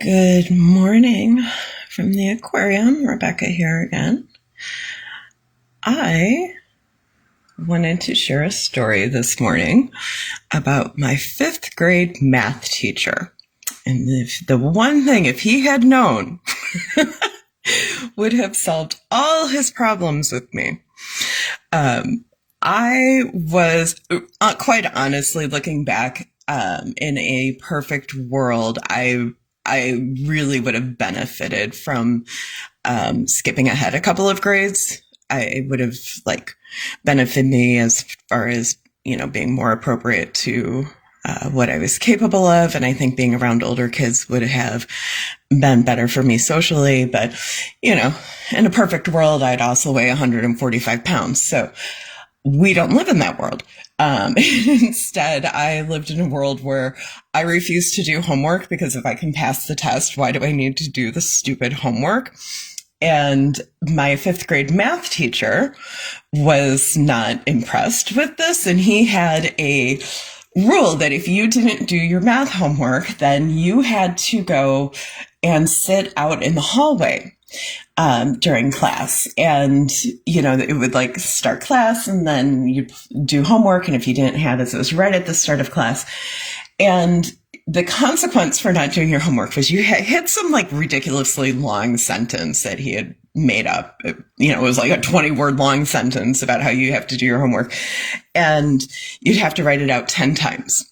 Good morning from the aquarium. Rebecca here again. I wanted to share a story this morning about my fifth grade math teacher. And the one thing, if he had known, would have solved all his problems with me. I was quite honestly looking back, in a perfect world, I really would have benefited from skipping ahead a couple of grades. I would have benefited me as far as, being more appropriate to what I was capable of. And I think being around older kids would have been better for me socially. But, in a perfect world, I'd also weigh 145 pounds. So we don't live in that world. Instead, I lived in a world where I refused to do homework because if I can pass the test, why do I need to do the stupid homework? And my fifth grade math teacher was not impressed with this. And he had a rule that if you didn't do your math homework, then you had to go and sit out in the hallway during class. And, it would start class and then you'd do homework. And if you didn't have it, so it was right at the start of class. And the consequence for not doing your homework was you hit some ridiculously long sentence that he had made up. It was like a 20-word long sentence about how you have to do your homework. And you'd have to write it out 10 times.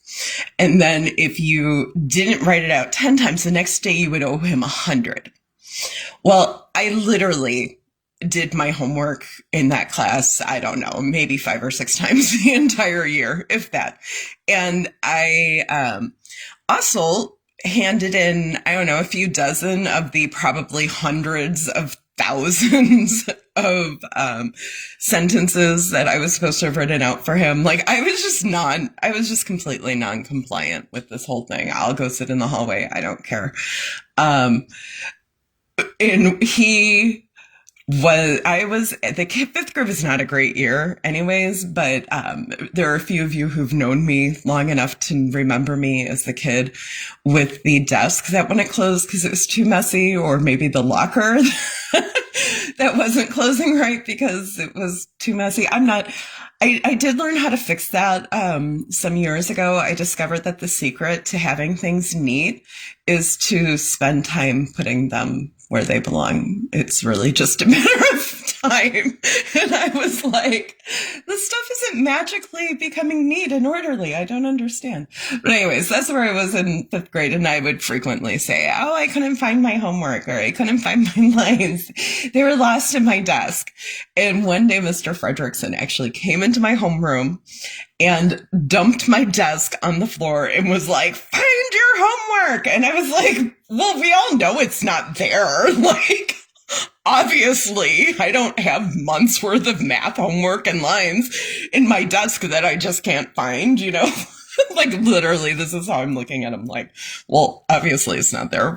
And then if you didn't write it out 10 times, the next day you would owe him 100. Well, I literally did my homework in that class, I don't know, maybe 5 or 6 times the entire year, if that. And I also handed in, I don't know, a few dozen of the probably hundreds of thousands of sentences that I was supposed to have written out for him. I was just completely non-compliant with this whole thing. I'll go sit in the hallway. I don't care. And the fifth grade was not a great year anyways, but there are a few of you who've known me long enough to remember me as the kid with the desk that wouldn't close because it was too messy, or maybe the locker that wasn't closing right because it was too messy. I did learn how to fix that some years ago. I discovered that the secret to having things neat is to spend time putting them where they belong. It's really just a matter of time. And I was like, this stuff isn't magically becoming neat and orderly. I don't understand. But anyways, that's where I was in fifth grade. And I would frequently say, oh, I couldn't find my homework, or I couldn't find my lines. They were lost in my desk. And one day, Mr. Fredrickson actually came into my homeroom and dumped my desk on the floor and was like, find your homework. And I was like, well, we all know it's not there. Obviously, I don't have months worth of math homework and lines in my desk that I just can't find, literally, this is how I'm looking at him. Well, obviously it's not there.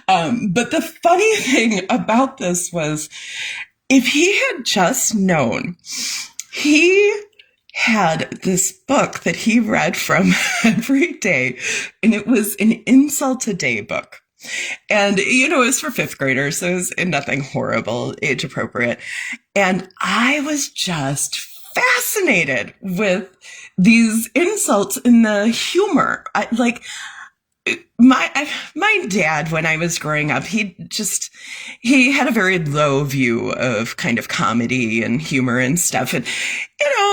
But the funny thing about this was, if he had just known, he had this book that he read from every day, and it was an insult a day book. And, it was for fifth graders, so it was nothing horrible, age appropriate. And I was just fascinated with these insults and the humor. My dad, when I was growing up, he had a very low view of kind of comedy and humor and stuff. And,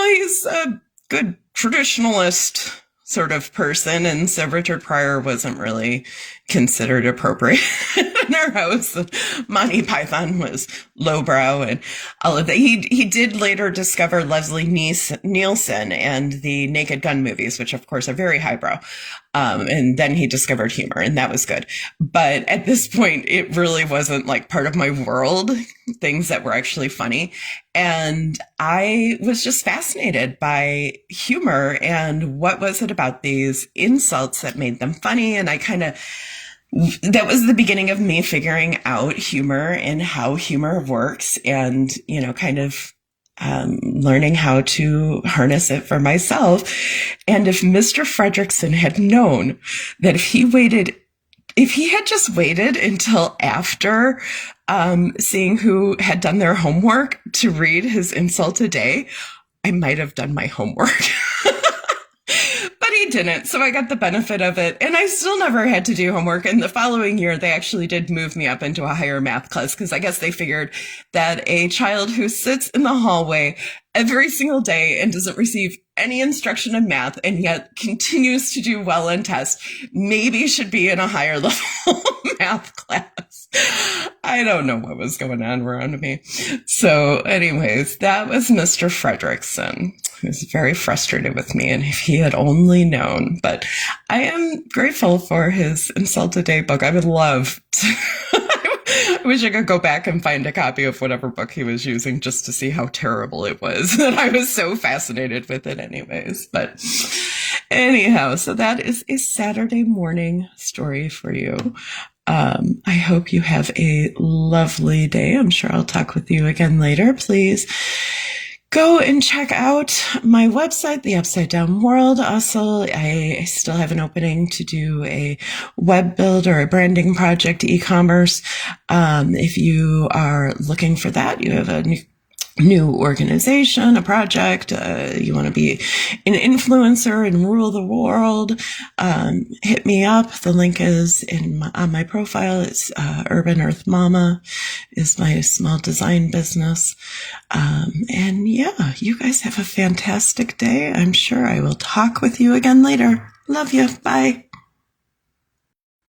he's a good traditionalist sort of person. And so Richard Pryor wasn't really considered appropriate in our house. Monty Python was lowbrow and all of that. He did later discover Leslie Nielsen and the Naked Gun movies, which of course are very highbrow. And then he discovered humor, and that was good. But at this point, it really wasn't part of my world, things that were actually funny. And I was just fascinated by humor and what was it about these insults that made them funny. And that was the beginning of me figuring out humor and how humor works, and, learning how to harness it for myself. And if Mr. Fredrickson had known that if he waited if he had just waited until after seeing who had done their homework to read his insult a day, I might have done my homework. But he didn't, so I got the benefit of it. And I still never had to do homework. And the following year, they actually did move me up into a higher math class because I guess they figured that a child who sits in the hallway every single day and doesn't receive any instruction in math and yet continues to do well in tests maybe should be in a higher level math class. I don't know what was going on around me. So anyways, that was Mr. Fredrickson. He was very frustrated with me, and if he had only known. But I am grateful for his Insult a Day book. I would love to. I wish I could go back and find a copy of whatever book he was using just to see how terrible it was. And I was so fascinated with it anyways. But anyhow, so that is a Saturday morning story for you. I hope you have a lovely day. I'm sure I'll talk with you again later. Please go and check out my website, The Upside Down World. Also, I still have an opening to do a web build or a branding project, e-commerce. If you are looking for that, you have a new organization, a project, you want to be an influencer and rule the world, hit me up. The link is on my profile. It's Urban Earth Mama is my small design business. And yeah, you guys have a fantastic day. I'm sure I will talk with you again later. Love you. Bye.